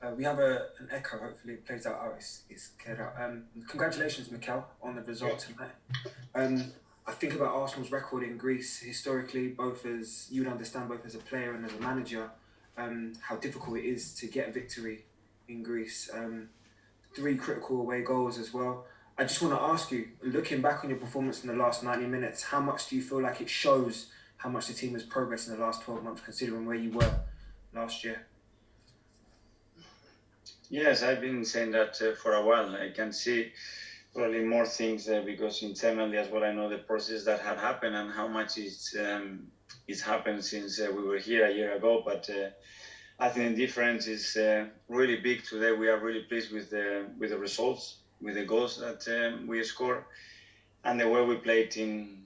We have an echo. Hopefully, it plays out. Oh, it's cleared out. Congratulations, Mikel, on the result tonight. I think about Arsenal's record in Greece historically, both as you would understand, both as a player and as a manager, how difficult it is to get a victory in Greece. 3 critical away goals as well. I just want to ask you, looking back on your performance in the last 90 minutes, how much do you feel like it shows how much the team has progressed in the last 12 months, considering where you were last year? Yes, I've been saying that for a while. I can see probably more things because internally as well, I know the process that had happened and how much it's happened since we were here a year ago. But I think the difference is really big today. We are really pleased with the results, with the goals that we scored, and the way we played in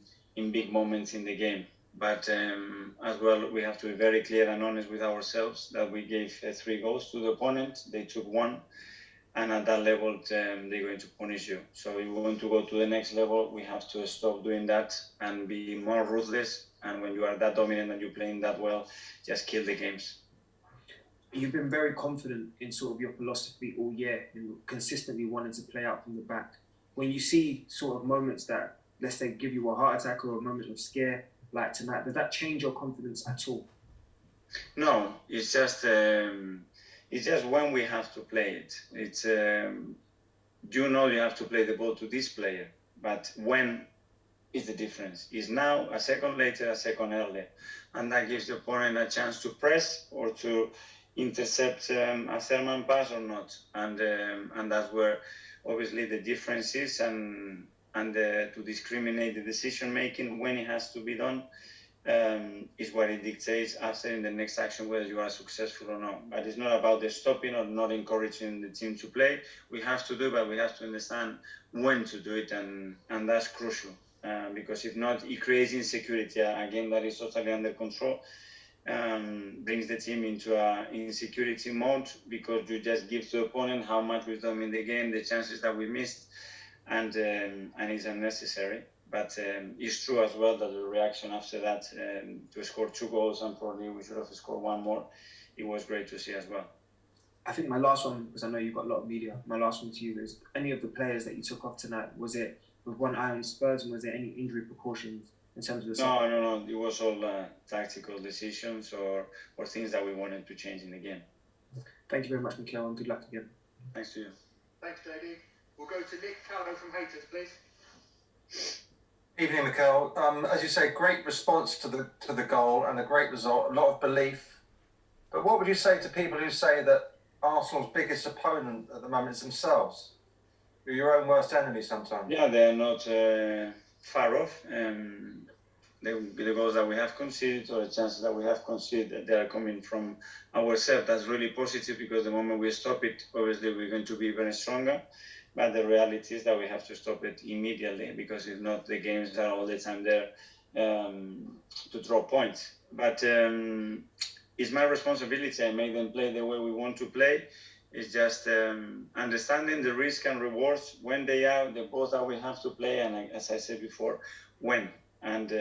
big moments in the game. But as well, we have to be very clear and honest with ourselves that we gave 3 goals to the opponent. They took 1, and at that level, they're going to punish you. So if we want to go to the next level, we have to stop doing that and be more ruthless. And when you are that dominant and you're playing that well, just kill the games. You've been very confident in sort of your philosophy all year, in consistently wanting to play out from the back. When you see sort of moments that, let's say, give you a heart attack or a moment of scare, like tonight, does that change your confidence at all? No, it's just when we have to play it. It's you have to play the ball to this player, but when is the difference? Is now, a second later, a second earlier, and that gives the opponent a chance to press or to intercept a Thurman pass or not, and that's where obviously the difference is, and to discriminate the decision making when it has to be done is what it dictates after in the next action whether you are successful or not. But it's not about the stopping or not encouraging the team to play. We have to do, but we have to understand when to do it, and that's crucial because if not, it creates insecurity. A game that is totally under control brings the team into a insecurity mode because you just give to the opponent how much we've done in the game, the chances that we missed, and it's unnecessary. But it's true as well that the reaction after that to score 2 goals, and probably we should have scored 1 more, it was great to see as well. I think my last one, because I know you've got a lot of media, my last one to you is, any of the players that you took off tonight, was it with one eye on Spurs, and was there any injury precautions in terms of the... No. It was all tactical decisions or things that we wanted to change in the game. Thank you very much, Mikel, and good luck again. Thanks to you. Thanks, JD. We'll go to Nick Callow from Haters, please. Evening, Mikel. As you say, great response to the goal and a great result, a lot of belief. But what would you say to people who say that Arsenal's biggest opponent at the moment is themselves? You're your own worst enemy sometimes. Yeah, they're not far off. The goals that we have conceded or the chances that we have conceded, they are coming from ourselves. That's really positive because the moment we stop it, obviously we're going to be very stronger. But the reality is that we have to stop it immediately because if not, the games are all the time there to draw points. But it's my responsibility. I make them play the way we want to play. It's just understanding the risk and rewards when they are, the both that we have to play, and as I said before, when. And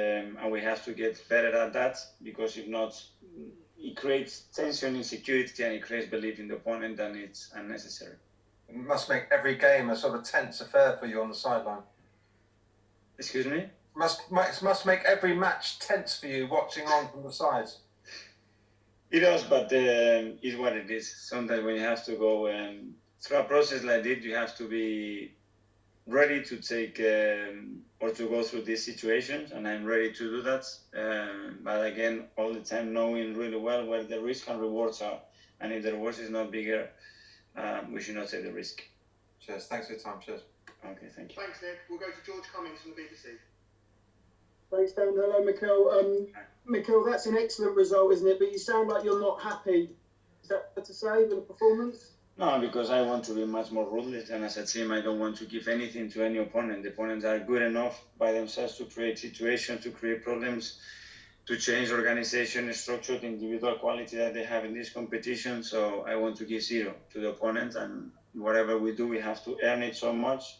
we have to get better at that because if not, it creates tension, insecurity, and it creates belief in the opponent, and it's unnecessary. It must make every game a sort of tense affair for you on the sideline. Excuse me? Must make every match tense for you watching on from the sides. It does, but it's what it is. Sometimes when you have to go through a process like this, you have to be ready to take or to go through these situations, and I'm ready to do that. But again, all the time knowing really well where the risk and rewards are, and if the rewards is not bigger, we should not take the risk. Cheers. Thanks for your time. Cheers. Okay, thank you. Thanks, Nick. We'll go to George Cummings from the BBC. Thanks, Dan. Hello, Mikel. Mikel, that's an excellent result, isn't it? But you sound like you're not happy. Is that fair to say with the performance? No, because I want to be much more ruthless, and as a team, I don't want to give anything to any opponent. The opponents are good enough by themselves to create situations, to create problems, to change organization structure, the individual quality that they have in this competition. So I want to give 0 to the opponent, and whatever we do, we have to earn it so much.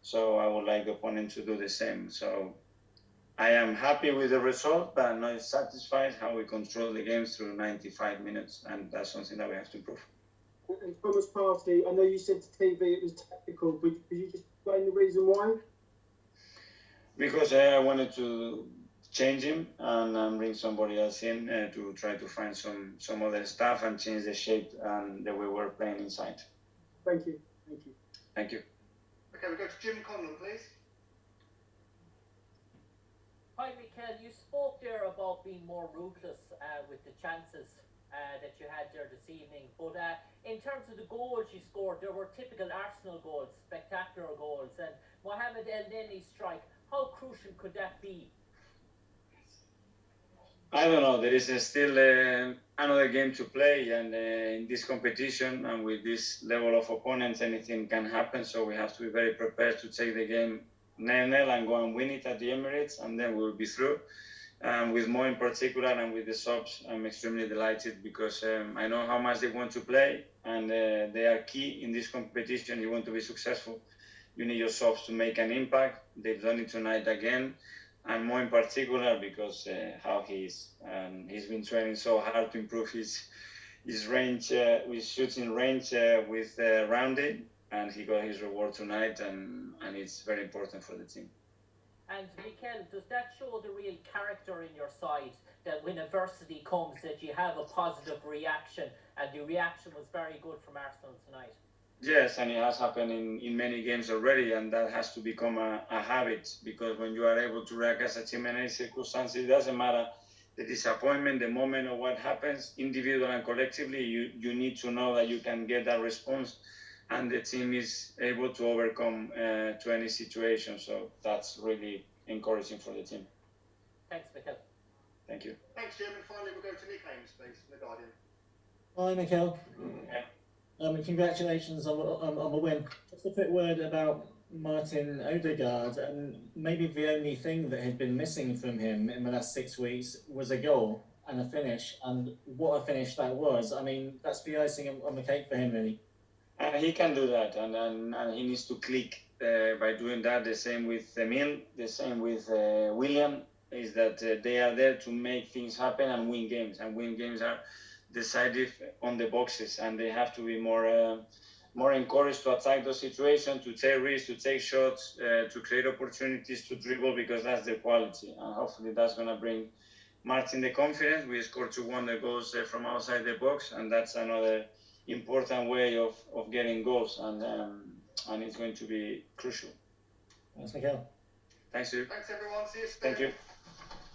So I would like the opponent to do the same. So I am happy with the result, but I'm not satisfied how we control the games through 95 minutes, and that's something that we have to improve. And Thomas Partey, I know you said to TV it was tactical, but could you just explain the reason why? Because I wanted to change him and bring somebody else in to try to find some other stuff and change the shape and the way we're playing inside. Thank you. Thank you. Thank you. Okay, we go to Jim Conlon, please. Hi, Mikel. You spoke there about being more ruthless with the chances that you had there this evening. But in terms of the goals you scored, there were typical Arsenal goals, spectacular goals. And Mohamed Elneny's strike, how crucial could that be? I don't know. There is still another game to play, and in this competition and with this level of opponents, anything can happen. So we have to be very prepared to take the game 0-0 and go and win it at the Emirates, and then we'll be through. With Mo in particular and with the subs, I'm extremely delighted because I know how much they want to play, and they are key in this competition. You want to be successful, you need your subs to make an impact. They've done it tonight again, and Mo in particular because how he's been training so hard to improve his range, his shooting range with rounding, and he got his reward tonight, and it's very important for the team. And Mikel, does that show the real character in your side, that when adversity comes that you have a positive reaction, and the reaction was very good from Arsenal tonight? Yes, and it has happened in many games already, and that has to become a habit, because when you are able to react as a team in any circumstance, it doesn't matter the disappointment, the moment, or what happens, individual and collectively, you need to know that you can get that response, and the team is able to overcome to any situation. So that's really encouraging for the team. Thanks, Mikel. Thank you. Thanks, Jim. And finally, we'll go to Nick Ames, please, from The Guardian. Hi, Mikel. Yeah. Congratulations on the win. Just a quick word about Martin Odegaard, and maybe the only thing that had been missing from him in the last 6 weeks was a goal and a finish, and what a finish that was. I mean, that's the icing on the cake for him, really. And he can do that, and he needs to click by doing that. The same with Emil, the same with William, is that they are there to make things happen and win games. And win games are decided on the boxes, and they have to be more encouraged to attack those situations, to take risks, to take shots, to create opportunities to dribble, because that's their quality. And hopefully that's going to bring Martin the confidence. We scored 2 wonder goals from outside the box, and that's another important way of getting goals, and it's going to be crucial. Thanks, Mikel. Thanks, you. Thanks, everyone. See you soon. Thank you.